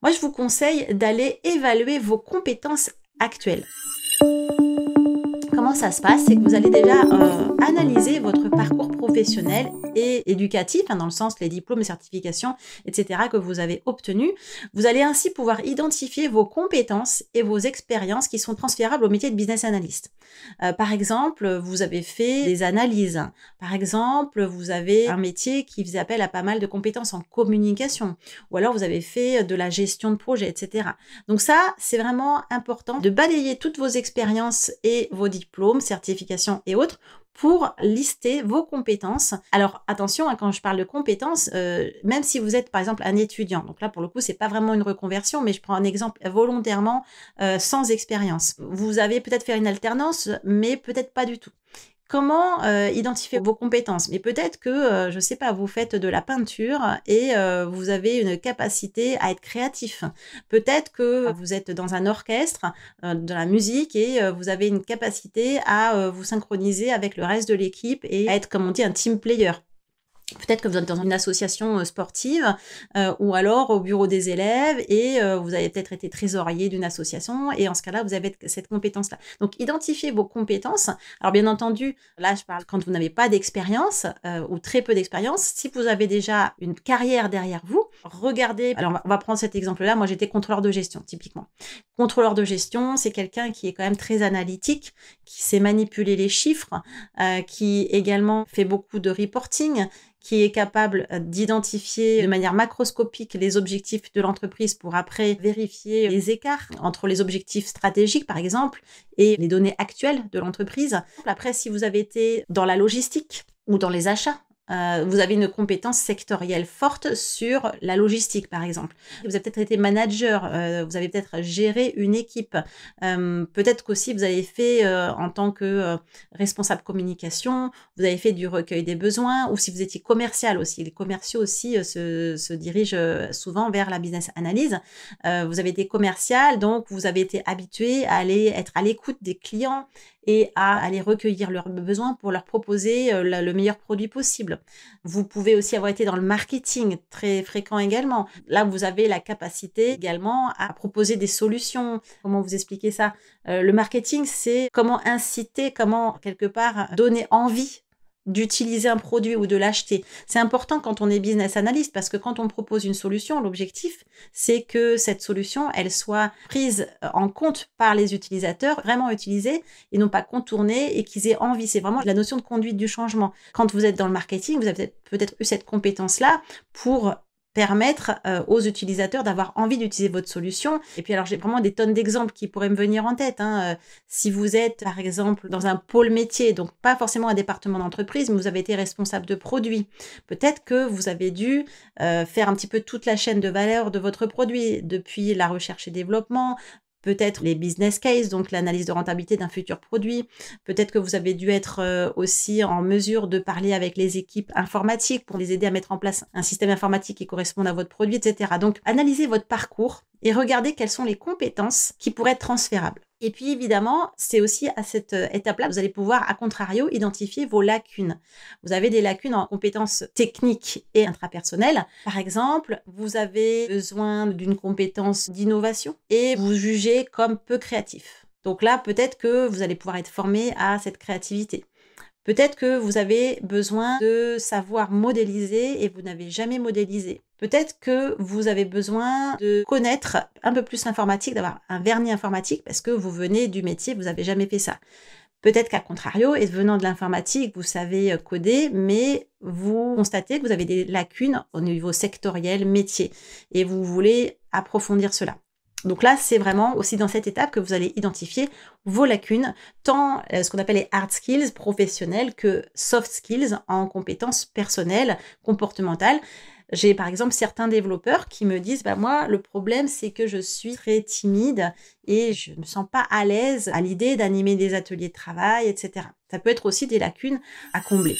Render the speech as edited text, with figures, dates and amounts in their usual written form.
Moi, je vous conseille d'aller évaluer vos compétences actuelles. Comment ça se passe? C'est que vous allez déjà analyser votre parcours professionnel et éducatif, hein, dans le sens les diplômes et certifications, etc. que vous avez obtenus. Vous allez ainsi pouvoir identifier vos compétences et vos expériences qui sont transférables au métier de business analyst. Par exemple, vous avez fait des analyses. Par exemple, vous avez un métier qui faisait appel à pas mal de compétences en communication. Ou alors, vous avez fait de la gestion de projet, etc. Donc ça, c'est vraiment important de balayer toutes vos expériences et vos diplômes, certifications et autres pour lister vos compétences. Alors attention, hein, quand je parle de compétences, même si vous êtes par exemple un étudiant, donc là pour le coup c'est pas vraiment une reconversion, mais je prends un exemple volontairement sans expérience. Vous avez peut-être fait une alternance, mais peut-être pas du tout. Comment identifier vos compétences? Mais peut-être que, je sais pas, vous faites de la peinture et vous avez une capacité à être créatif. Peut-être que vous êtes dans un orchestre, de la musique et vous avez une capacité à vous synchroniser avec le reste de l'équipe et à être, comme on dit, un team player. Peut-être que vous êtes dans une association sportive ou alors au bureau des élèves et vous avez peut-être été trésorier d'une association et en ce cas-là, vous avez cette compétence-là. Donc, identifiez vos compétences. Alors, bien entendu, là, je parle quand vous n'avez pas d'expérience ou très peu d'expérience. Si vous avez déjà une carrière derrière vous, regardez. Alors, on va prendre cet exemple-là. Moi, j'étais contrôleur de gestion, typiquement. Contrôleur de gestion, c'est quelqu'un qui est quand même très analytique, qui sait manipuler les chiffres, qui également fait beaucoup de reporting, qui est capable d'identifier de manière macroscopique les objectifs de l'entreprise pour après vérifier les écarts entre les objectifs stratégiques, par exemple, et les données actuelles de l'entreprise. Après, si vous avez été dans la logistique ou dans les achats, vous avez une compétence sectorielle forte sur la logistique, par exemple. Vous avez peut-être été manager, vous avez peut-être géré une équipe. Peut-être qu'aussi vous avez fait en tant que responsable communication, vous avez fait du recueil des besoins, ou si vous étiez commercial aussi. Les commerciaux aussi se dirigent souvent vers la business analyse. Vous avez été commercial, donc vous avez été habitué à aller être à l'écoute des clients et à aller recueillir leurs besoins pour leur proposer le meilleur produit possible. Vous pouvez aussi avoir été dans le marketing, très fréquent également. Là, vous avez la capacité également à proposer des solutions. Comment vous expliquer ça? Le marketing, c'est comment inciter, comment quelque part donner envie d'utiliser un produit ou de l'acheter. C'est important quand on est business analyst parce que quand on propose une solution, l'objectif, c'est que cette solution, elle soit prise en compte par les utilisateurs, vraiment utilisée et non pas contournée et qu'ils aient envie. C'est vraiment la notion de conduite du changement. Quand vous êtes dans le marketing, vous avez peut-être eu cette compétence-là pour permettre aux utilisateurs d'avoir envie d'utiliser votre solution. Et puis alors, j'ai vraiment des tonnes d'exemples qui pourraient me venir en tête. Si vous êtes, par exemple, dans un pôle métier, donc pas forcément un département d'entreprise, mais vous avez été responsable de produits, peut-être que vous avez dû faire un petit peu toute la chaîne de valeur de votre produit, depuis la recherche et développement, peut-être les business cases, donc l'analyse de rentabilité d'un futur produit. Peut-être que vous avez dû être aussi en mesure de parler avec les équipes informatiques pour les aider à mettre en place un système informatique qui corresponde à votre produit, etc. Donc, analysez votre parcours et regardez quelles sont les compétences qui pourraient être transférables. Et puis, évidemment, c'est aussi à cette étape-là, vous allez pouvoir, à contrario, identifier vos lacunes. Vous avez des lacunes en compétences techniques et intrapersonnelles. Par exemple, vous avez besoin d'une compétence d'innovation et vous jugez comme peu créatif. Donc là, peut-être que vous allez pouvoir être formé à cette créativité. Peut-être que vous avez besoin de savoir modéliser et vous n'avez jamais modélisé. Peut-être que vous avez besoin de connaître un peu plus l'informatique, d'avoir un vernis informatique parce que vous venez du métier, vous n'avez jamais fait ça. Peut-être qu'à contrario, et venant de l'informatique, vous savez coder, mais vous constatez que vous avez des lacunes au niveau sectoriel, métier, et vous voulez approfondir cela. Donc là, c'est vraiment aussi dans cette étape que vous allez identifier vos lacunes, tant ce qu'on appelle les hard skills professionnels que soft skills en compétences personnelles, comportementales. J'ai par exemple certains développeurs qui me disent moi, le problème, c'est que je suis très timide et je ne me sens pas à l'aise à l'idée d'animer des ateliers de travail, etc. Ça peut être aussi des lacunes à combler.